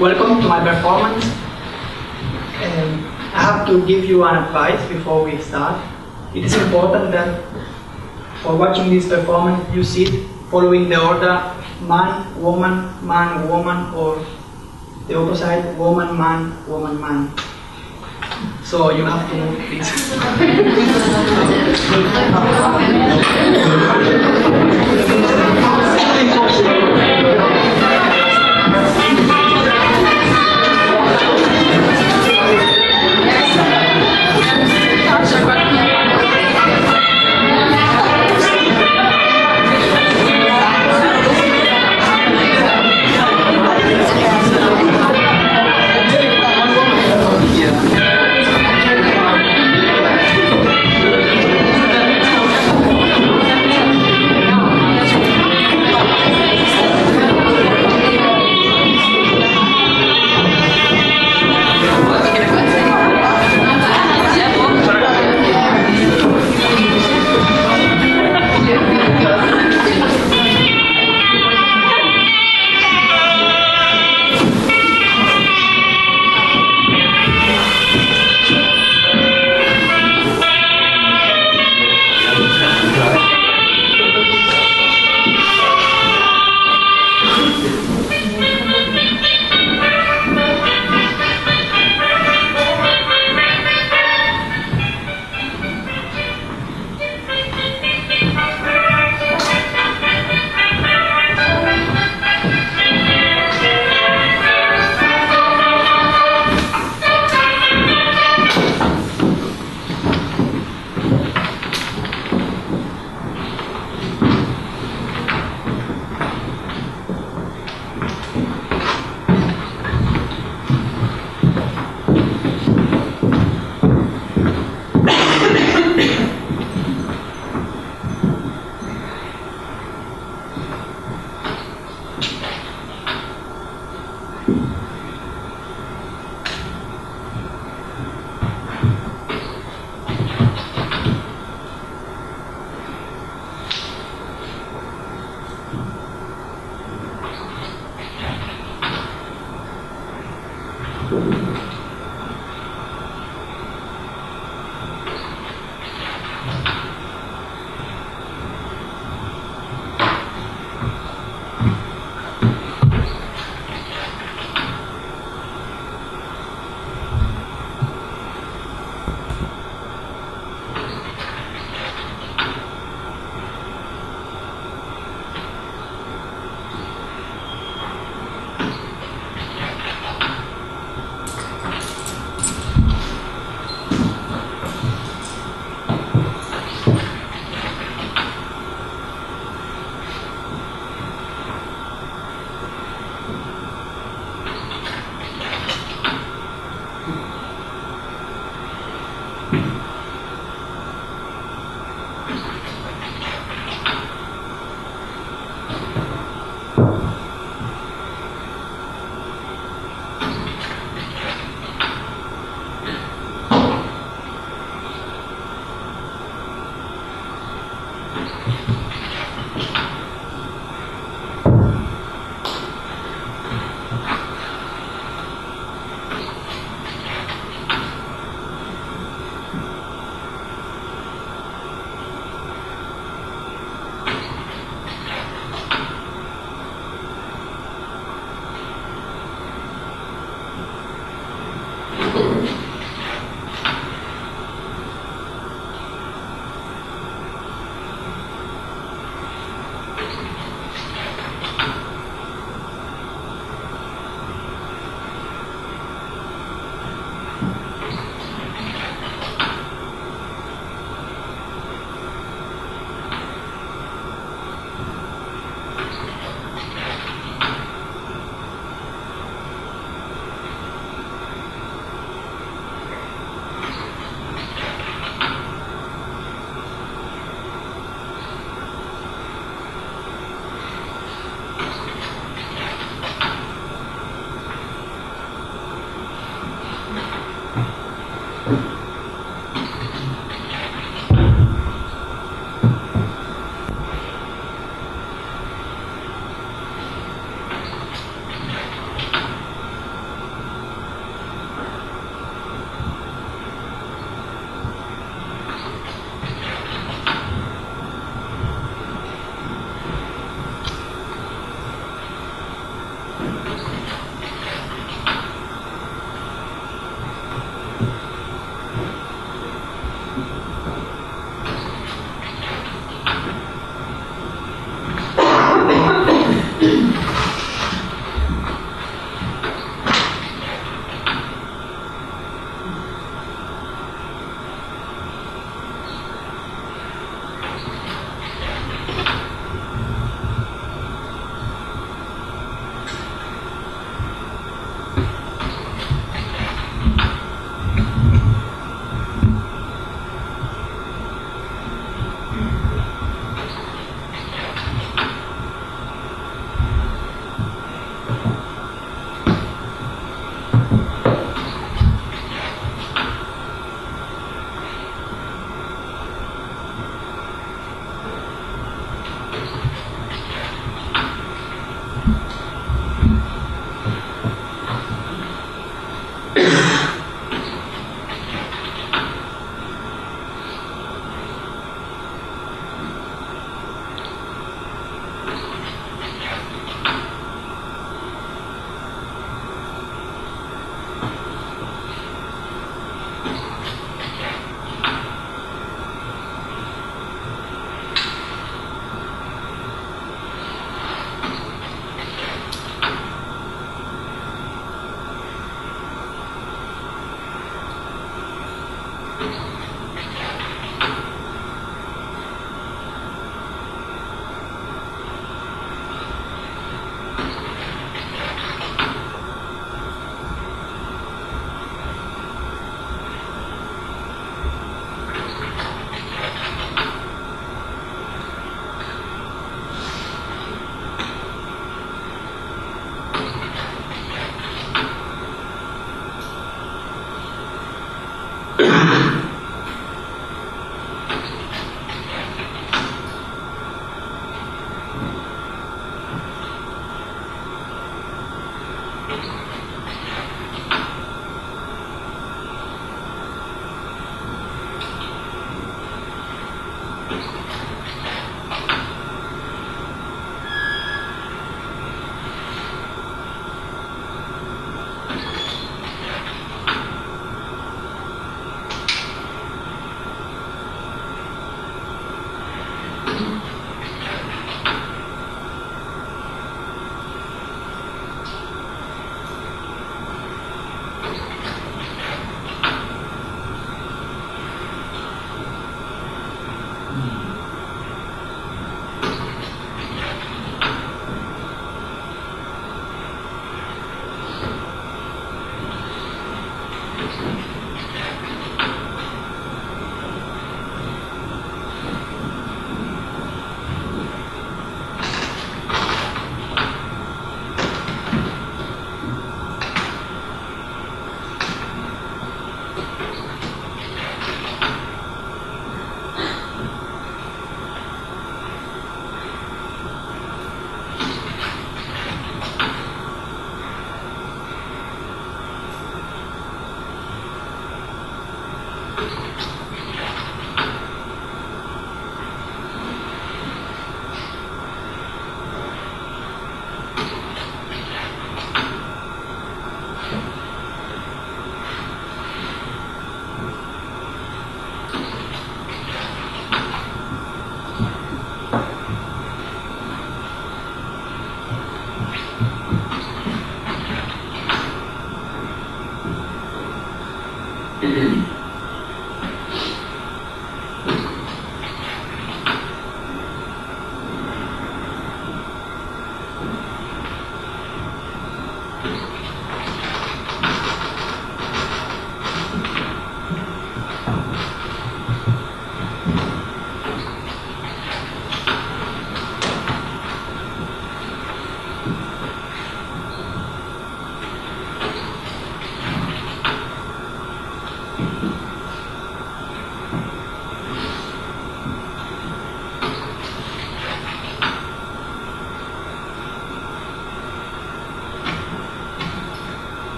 Welcome to my performance. I have to give you an advice before we start. It is important that for watching this performance you sit following the order man, woman, or the opposite woman, man. So you have to move, please.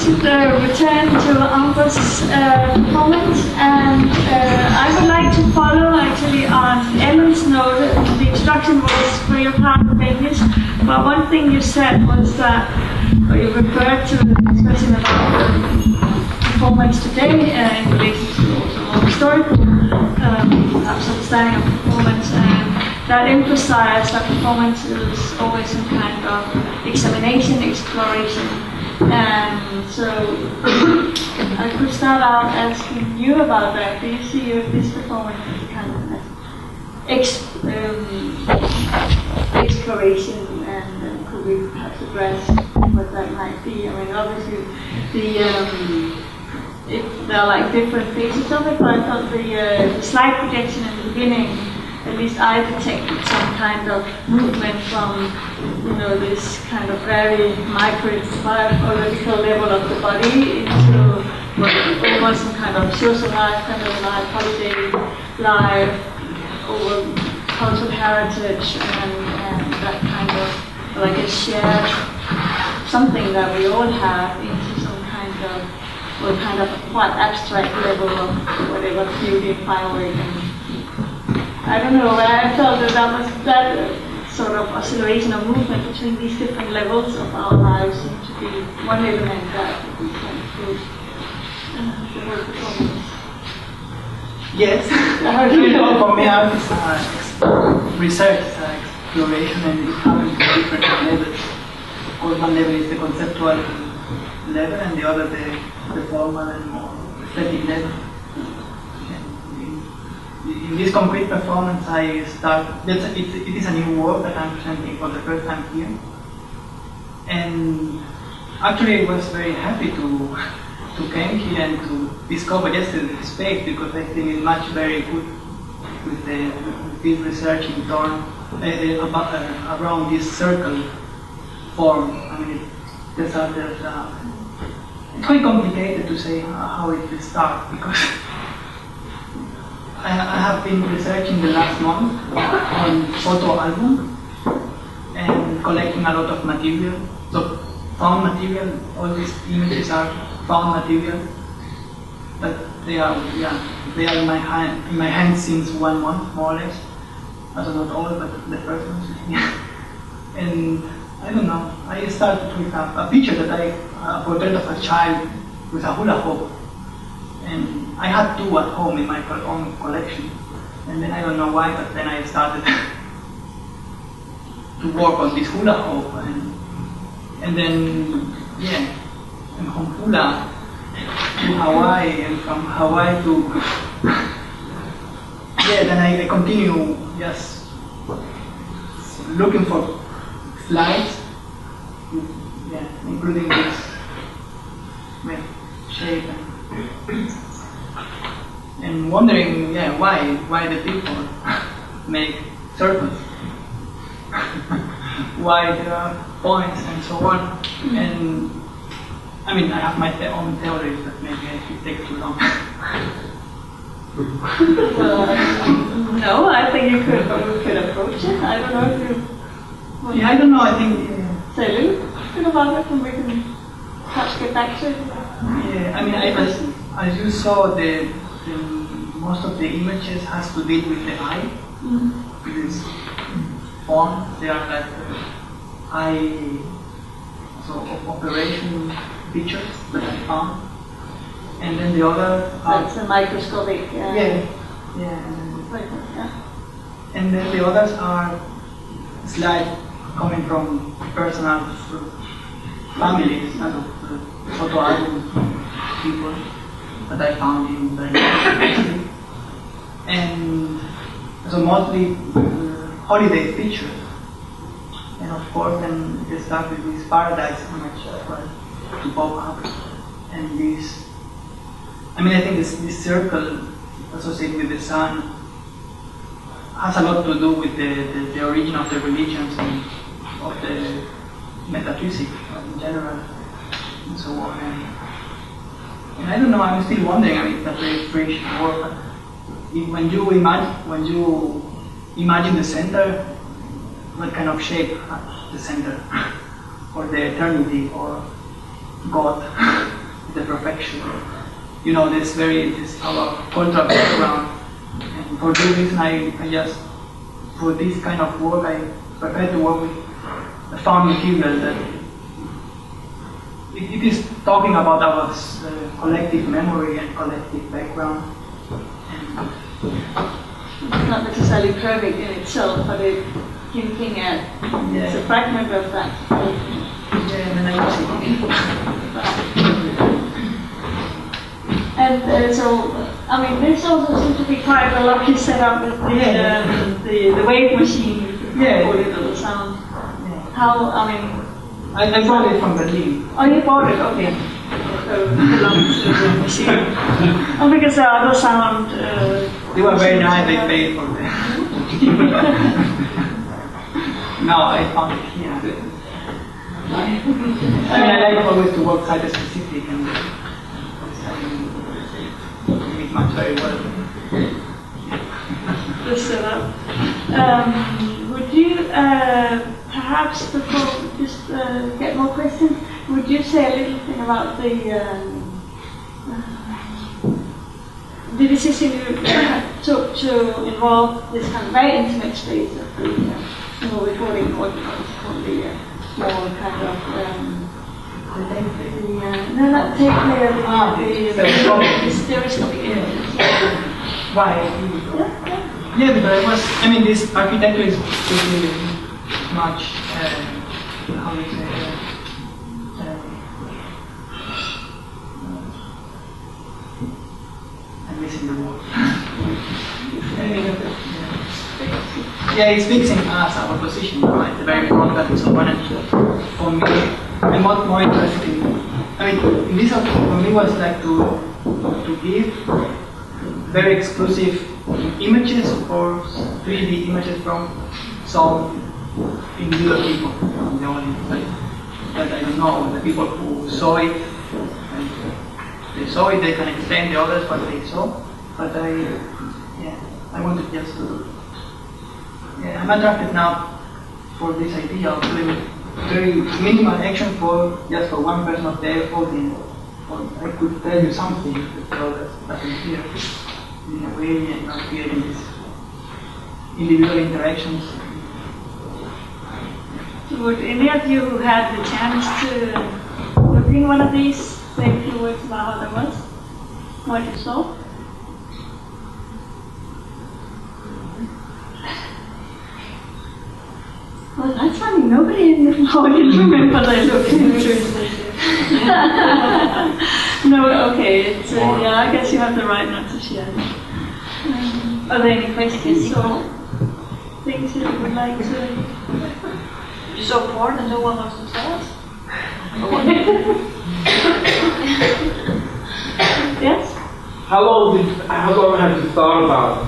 should return to Amber's performance, and I would like to follow actually on Ellen's note. The instruction was for your part in English, but one thing you said was that, or you referred to the discussion about the performance today in relation to also more historical perhaps understanding of performance, and that emphasized that performance is always some kind of examination, exploration. And so I could start out asking you about that. Do you see this performance as kind of an exploration, and could we perhaps address what that might be? I mean, obviously, there are like different phases of it, but I thought the slide projection in the beginning, at least I detected some kind of movement from, this kind of very micro-biological level of the body into almost some kind of social life, kind of life, holiday life, over cultural heritage, and that kind of like a shared something that we all have into some kind of quite abstract level of whatever beauty and firework. I don't know, I felt that was that sort of oscillation or movement between these different levels of our lives seemed to be one element that we can include the whole performance. Yes, for me, research, exploration, and it happens at different levels. Of course, one level is the conceptual level, and the other the formal and more aesthetic level. In this concrete performance, I start. It is a new work that I'm presenting for the first time here, and actually, I was very happy to come here and to discover just the space, because I think it's much very good with this research in torn around this circle form. I mean, it's quite complicated to say how it will start, because I have been researching the last month on photo album and collecting a lot of material. So found material, all these images are found material, but they are in my hand since 1 month, more or less. Also not all, but the first ones. And I don't know, I started with a picture a portrait of a child with a hula hoop. And I had 2 at home in my own collection. And then I don't know why, but then I started to work on this hula hoop. And then, and from hula to Hawaii, and from Hawaii to, then I continue just looking for slides, including this shape. And wondering, why the people make circles, why there are points and so on. And I mean, I have my own theories, but maybe it takes too long. No, I think you could approach it. I don't know if you. I don't know. I think. Say a little bit about it, and we can perhaps get back to it. Yeah, I mean, as you saw, most of the images has to deal with the eye. This form, they are like eye, so operation pictures that I found. And then the other. That's a microscopic. Yeah. And then the others are slides coming from personal families, photo album people that I found in the and so mostly holiday pictures. And of course, then they start with this paradise image to pop up, and this. I mean, I think this circle associated with the sun has a lot to do with the origin of the religions and of the metaphysics in general, and so on. And I don't know. I'm still wondering. I mean, it's a very strange work. When you imagine the center, what kind of shape the center, or the eternity, or God? the perfection. You know, this our cultural background. And for this reason, I just, for this kind of work, I prefer to work with the found material that it is talking about our collective memory and collective background. And it's not necessarily perfect in itself, but it's hinting at it's a fragment of that. Yeah, and then I use it. And so, I mean, this also seems to be quite a lucky setup with the wave machine. Yeah. For the sound. Yeah. How, I mean... I bought it from Berlin. Oh, you bought it? Okay. So it belongs to the machine. Oh, because the other sound... they were very nice, they paid for them. No, I found it here. I mean, I like always to work site specific and it match very well. The setup. Would you perhaps, before we just get more questions, would you say a little thing about the decision you took to involve this kind of very intimate space of the recording, what you call the more kind of no, not tape player, the stereoscopic images. Right. Yeah, but I mean, this architecture is pretty much, how do you say, I'm missing the word. Yeah, it's fixing us, our position, right? It's a very important component for me. I'm more interested in, I mean, in this for me was like to give very exclusive images or 3D images from some individual people, from the audience. But I don't know, the people who saw it, they saw it, they can explain the others what they saw. But I wanted just to, I'm attracted now for this idea of doing very minimal action for just for one person of the audience. Or I could tell you something that the others doesn't hear in a way and not creating these individual interactions. Would any of you who had the chance to look in one of these say a few words about how that was? What you saw? Well, that's funny. Nobody in the audience remember they looked into it. No, okay. It's, yeah, I guess you have the right not to share. Are there any questions or things you would like to? You saw porn and no one wants to tell us? Yes? How long have you thought about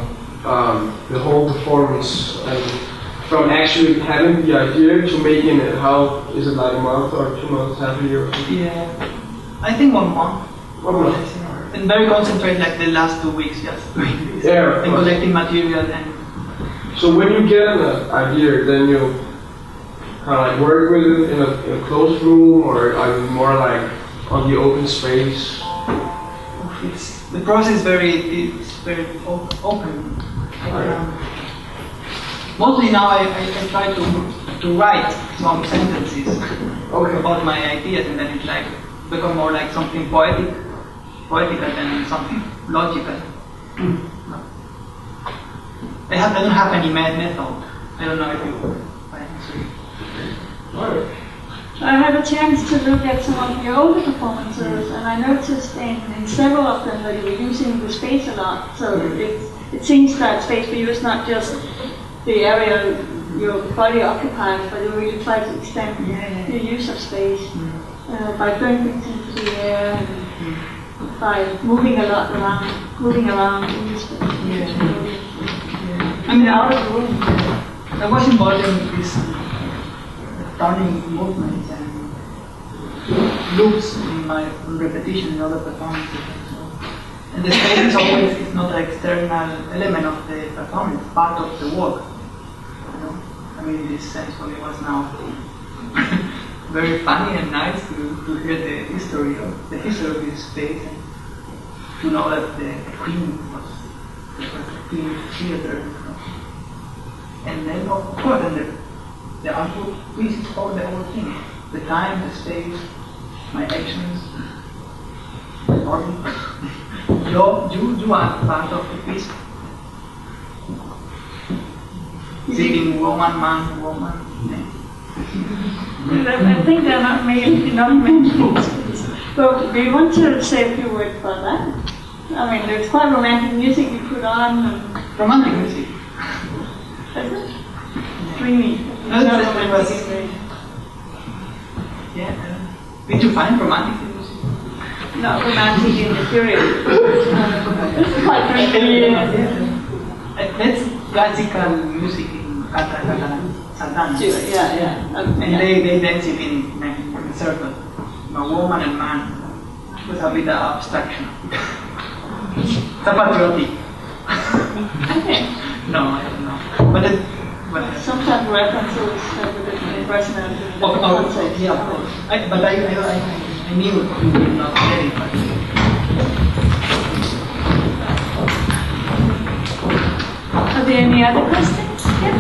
the whole performance, and from actually having the idea to making it? How is it, like a month or 2 months, half a year? Yeah, I think 1 month. 1 month. And very concentrated, like the last 2 weeks, just doing this. Yeah, and collecting material and. So when you get an idea, then you kind of like work with it in a closed room, or are you more like on the open space? The process is very open. Mostly now I try to write some sentences about my ideas, and then it like become more like something poetical than something logical. I don't have any method. I don't know if you. I had a chance to look at some of your older performances, and I noticed in several of them that you were using the space a lot. So it seems that space for you is not just the area your body occupies, but you really try to extend the use of space by throwing things into the air and by moving a lot around, in the space. I mean, out of the room, I was involved in this turning movements and loops in my repetition in other performances. And the space is always not an external element of the performance, part of the work. You know? I mean, this sense for me was now very funny and nice to hear the history of this space and to know that the Queen was the Queen theater. And then of course the artwork pieces for the whole thing. The time, the space, my actions, the body. You are part of the piece. Sitting woman, man, woman. I think they're not many. But do you want to say a few words about that? I mean, there's quite romantic music you put on. Romantic music. Is it? Dreamy. Yeah. Did you find romantic music? Not romantic in the period. This is quite dreamy. That's classical music in Catalan. Yeah. And they dance it in a circle. Woman and man. With a bit of abstraction. It's a patriotic. Okay. No, I don't know. But sometimes references have a different personality. Yeah, of course. But I knew you did not get it. But are there any other questions? Yeah.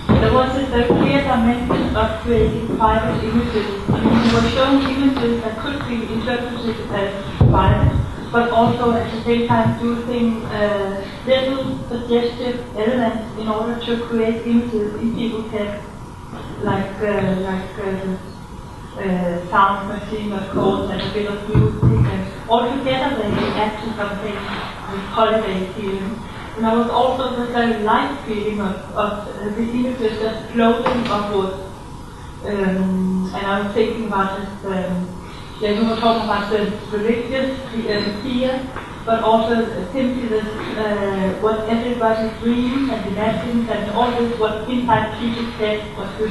There was a very clear dimension of creating private images. I mean, you were showing images that could be interpreted as private, but also at the same time using little suggestive elements in order to create images in people's heads, like sound machine, of course, and a bit of music, and altogether they add to something with holiday feeling. And I was also the very light feeling of the images just floating upwards. And I was thinking about this, you were talking about the religious fear, but also simply this, what everybody dreams and imagines, and all this what inside people's heads, what you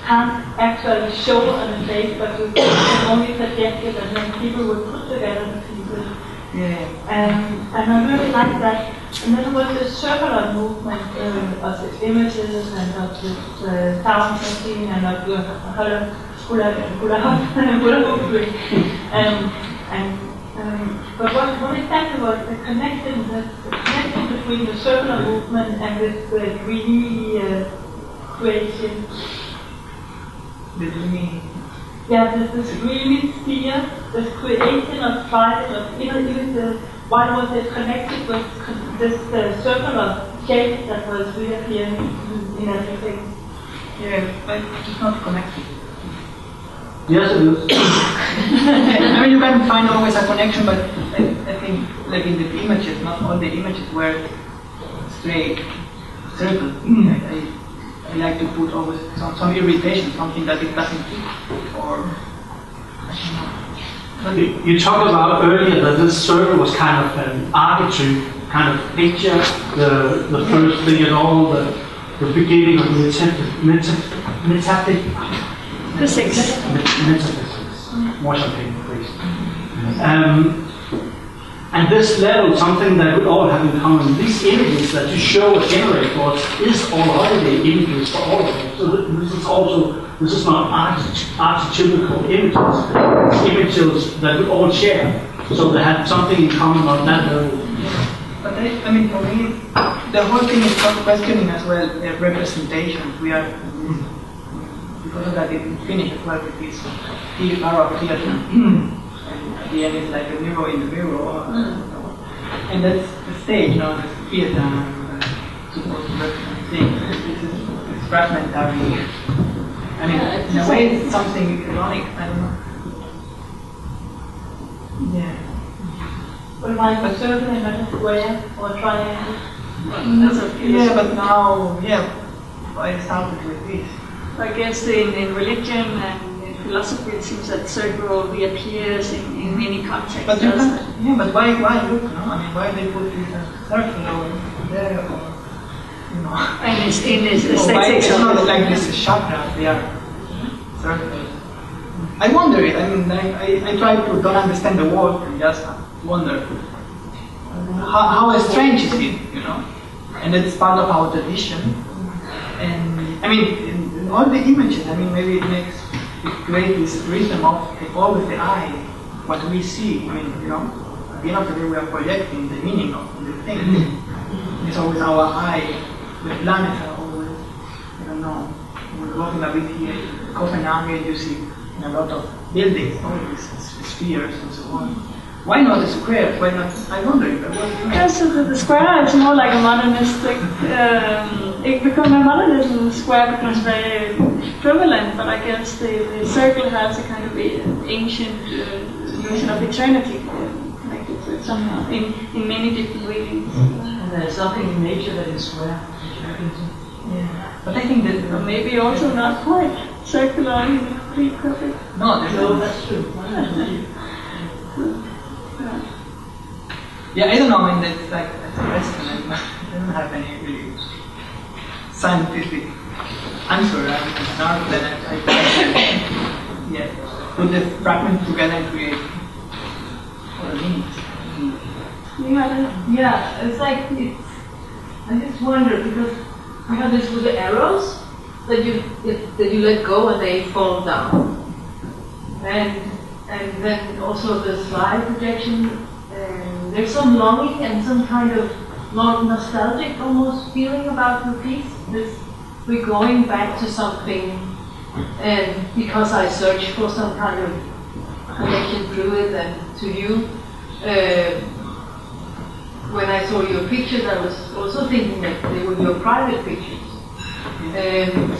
can't actually show on the face, but you can only suggest it, and then people will put together the pieces. yeah. And I really like that. And then there was this circular movement of the images and of this sound machine and of the hula hoop. But what exactly was the connection between the circular movement and this dreamy creation? The dreamy. Yeah, this dreamy sphere, this creation of private, of inner images. Why was it connected with this circular shape that was reappearing in everything? Yeah, but it's not connected. Yes, it is. I mean, you can find always a connection, but I think, like in the images, not all the images were straight circle. I like to put always some irritation, something that it doesn't fit, or I don't know. You talked about earlier that this circle was kind of an arbitrary kind of picture, the first thing at all, the beginning of metaphysics. More champagne, please. And this level, something that we all have in common, these images that you show or generate for us is all holiday images for all of us. So this is not archetypical images. It's images that we all share. So they have something in common on that level. But I mean, for me, the whole thing is not questioning as well representation. We are, because of that, it finished well with this era of theater. And at the end, it's like a mirror in the mirror. And that's the stage, you know, the theater supposed to represent things. It's fragmentary. I mean, in a way, it's something ironic. I don't know. Yeah. But like a circle and not a square or a triangle. Yeah, but now, I started with this. I guess in religion and in philosophy it seems that circle reappears in many contexts. But you can't, but why look, no? I mean, why they put this circle over there, or, you know? And it's in this Why aesthetics it's of not it. like this chakra, they are circles. I wonder it, I mean, I try to don't understand the word and just wonder how strange is it, you know? And it's part of our tradition. And I I mean, in all the images, I mean, maybe it creates this rhythm of always the eye, what we see. I mean, you know, at the end of the day, we are projecting the meaning of the thing. It's always our eye. The planets are always, I don't know, we're walking a bit here in Copenhagen, you see in a lot of buildings, all these spheres and so on. Why not a square? Why not? I wonder if I was. Yes, the square is more like a modernistic. Because my modernism square becomes very prevalent, but I guess the circle has a kind of ancient notion of eternity connected to it somehow in many different readings. And there's something in nature that is square. Yeah, but I think that Or maybe also not quite circular in complete perfect. no, That's true. Yeah, I don't know. I mean, that's like that's a question. I don't have any really scientific answer. That I put the fragments together and create what it means. Yeah, it's like I just wonder because you have this with the arrows that you let go and they fall down, and then also the slide projection. There's some longing and some kind of nostalgic almost feeling about the piece. We're going back to something, and because I searched for some kind of connection through it and to you. When I saw your pictures, I was also thinking that they were your private pictures.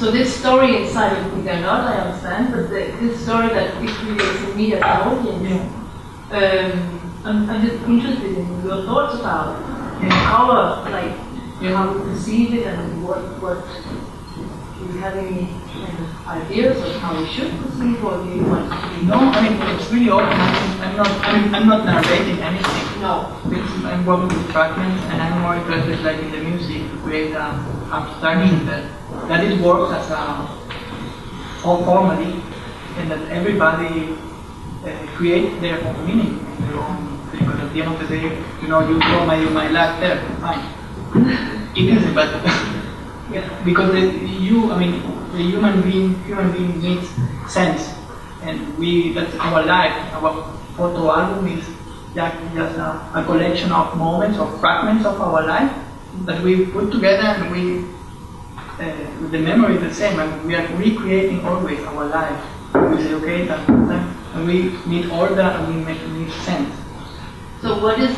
So this story inside of me, they're not, I understand, but this story that it creates in me as an audience, I'm just interested in your thoughts about how we perceive it and what do you have any kind of ideas of how we should perceive or do you want to be? No, I mean it's really open. I'm not narrating anything. No. I'm working with fragments and I'm more interested like in the music to create an abstraction that it works as a formally and that everybody create their own meaning, their own, because at the end of the day, you know, you might laugh there, fine. It isn't, but because the human being needs sense, and that's our life. Our photo album is just a collection of moments, of fragments of our life that we put together, and the memory is the same, and we are recreating always our life. We say, okay, and we need order and we need sense. So what is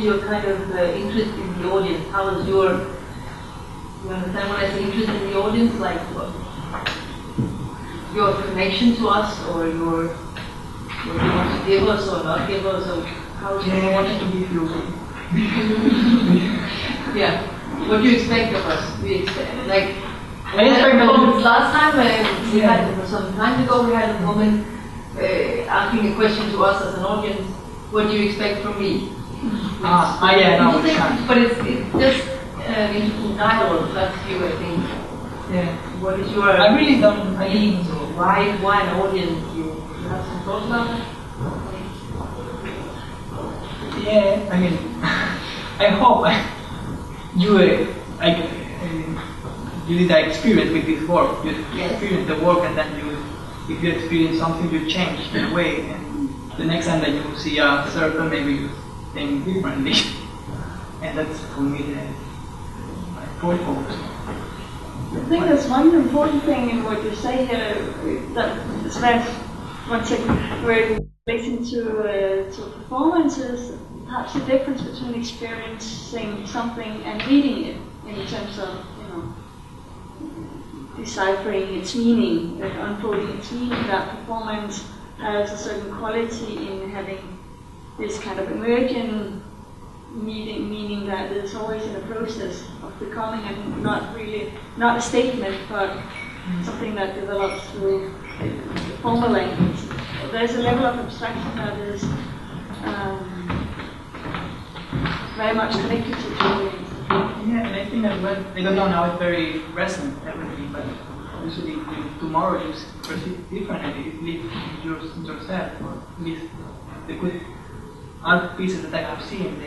your kind of interest in the audience? How is you understand when I say interest in the audience, like what? Your connection to us, or what you want to give us or not give us, or how? I wanted to give you. Yeah. What do you expect of us? We expect last time we had some time ago we had a woman asking a question to us as an audience. What do you expect from me? But it's just in dialogue. That's you, I think. Yeah. What is your? I really don't. Why an audience? You have some thoughts about that? Yeah, I mean, I hope you did that experience with this work. You experience the work, and then if you experience something, you change in a way, and the next time that you see a circle, maybe you think differently, and that's for me my purpose. I think there's one important thing in what you say here that is very, one second, where it relates to performances, perhaps the difference between experiencing something and reading it in terms of, deciphering its meaning, unfolding its meaning. That performance has a certain quality in having this kind of emergent meaning that is always in a process of becoming, and not a statement, but something that develops through the formal language. There's a level of abstraction that is very much connected to the Yeah, and I think that I don't know, now it's very resonant, everything, but usually tomorrow you perceive differently, you live yourself, or at least the good art pieces that I have seen,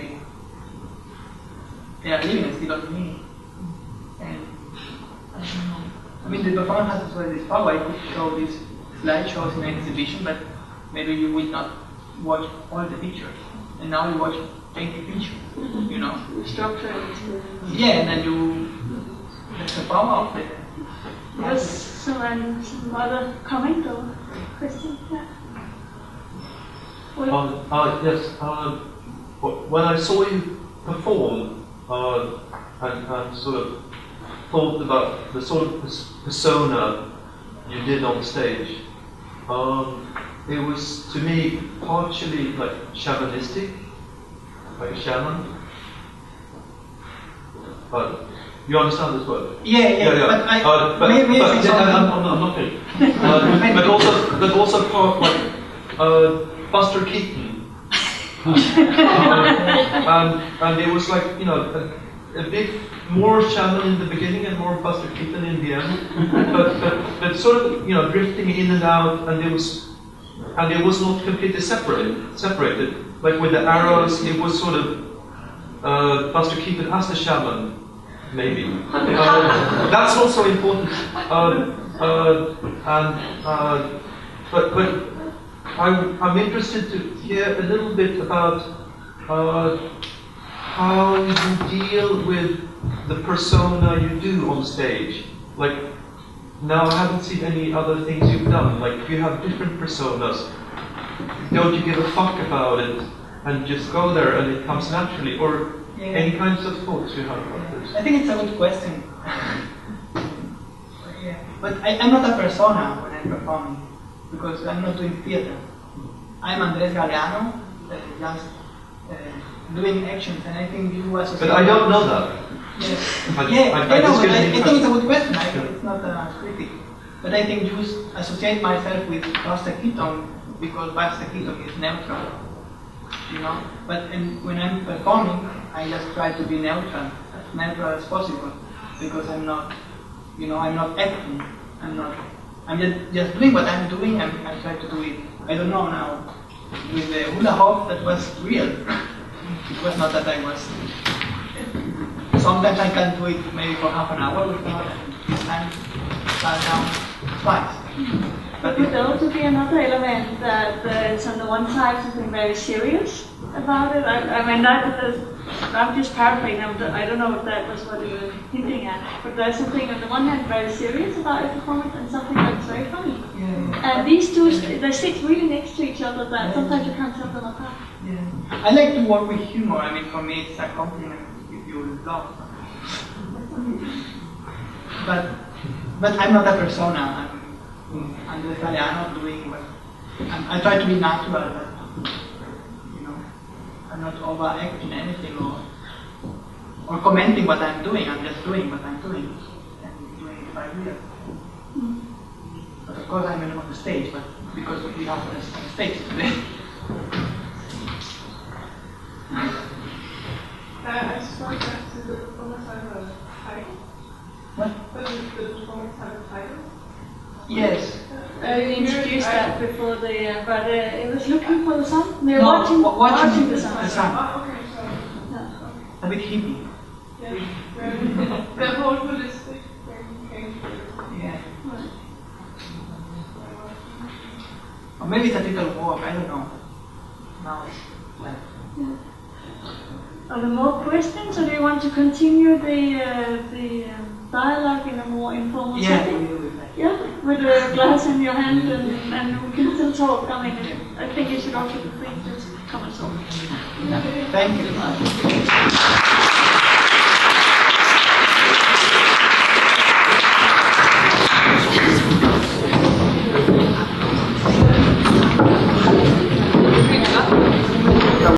they are living still on me. And I mean, the performance has also this power. I could show these slideshows in an exhibition, but maybe you will not watch all the pictures. And now you watch 20 pictures, you know. Structure it. Yeah, and then that's the power of it. Yes, some other comment or question? Yeah. Yes. When I saw you perform and sort of thought about the sort of persona you did on stage, it was to me partially like shamanistic, like a shaman. You understand this word? Yeah. But maybe I'm not kidding. but also part like Buster Keaton. And it was like, you know, a bit more shaman in the beginning and more Buster Keaton in the end. but sort of, you know, drifting in and out, and it was not completely separated. Like with the arrows, it was sort of Buster Keaton as the shaman, maybe. That's also important. But I'm interested to hear a little bit about how you deal with the persona you do on stage. Like, now I haven't seen any other things you've done. Like, you have different personas. Don't you give a fuck about it and just go there and it comes naturally? Or any kinds of thoughts you have about this? I think it's a good question. But I'm not a persona when I'm performing, because I'm not doing theater. I'm Andres Galeano, just doing actions, and I think you associate. But I don't know that. Yes. I think it's a good question. It's not a critic. But I think you associate myself with Buster Keaton because Buster Keaton is neutral, you know. But when I'm performing, I just try to be neutral as possible, because I'm not, you know, I'm not acting. I'm just doing what I'm doing, and I try to do it. I don't know now. With the hula hoop, that was real. It was not that I was. Sometimes I can do it maybe for half an hour without and start down twice. But would there also be another element that it's on the one side something very serious about it? I mean, I'm just paraphrasing. I don't know if that was what you were hinting at. But there's something on the one hand very serious about a performance and something that's very funny. And these two, they sit really next to each other that sometimes you can't tell them apart. Yeah. I like to work with humor. I mean, for me, it's a compliment if you laugh. But I'm not a persona. I'm the Galeano doing what I try to be natural, but you know, I'm not overacting anything or commenting what I'm doing. I'm just doing what I'm doing and doing it by ear. But of course, I'm on the stage, but because we have on the stage today. I just want to ask, does the performance have a title? What? Does the performance have a title? Yes. You introduced that before but it was looking for the sun. They were No, watching the sun. Oh, okay, so. A bit hippie. Yeah, very whole holistic when you came to it. Yeah. Or maybe it's a little walk, I don't know. Now it's like. Are there more questions, or do you want to continue the dialogue in a more informal setting? Yeah, with a glass in your hand and we can still talk. I mean, I think you should also be free to come and talk. Thank you.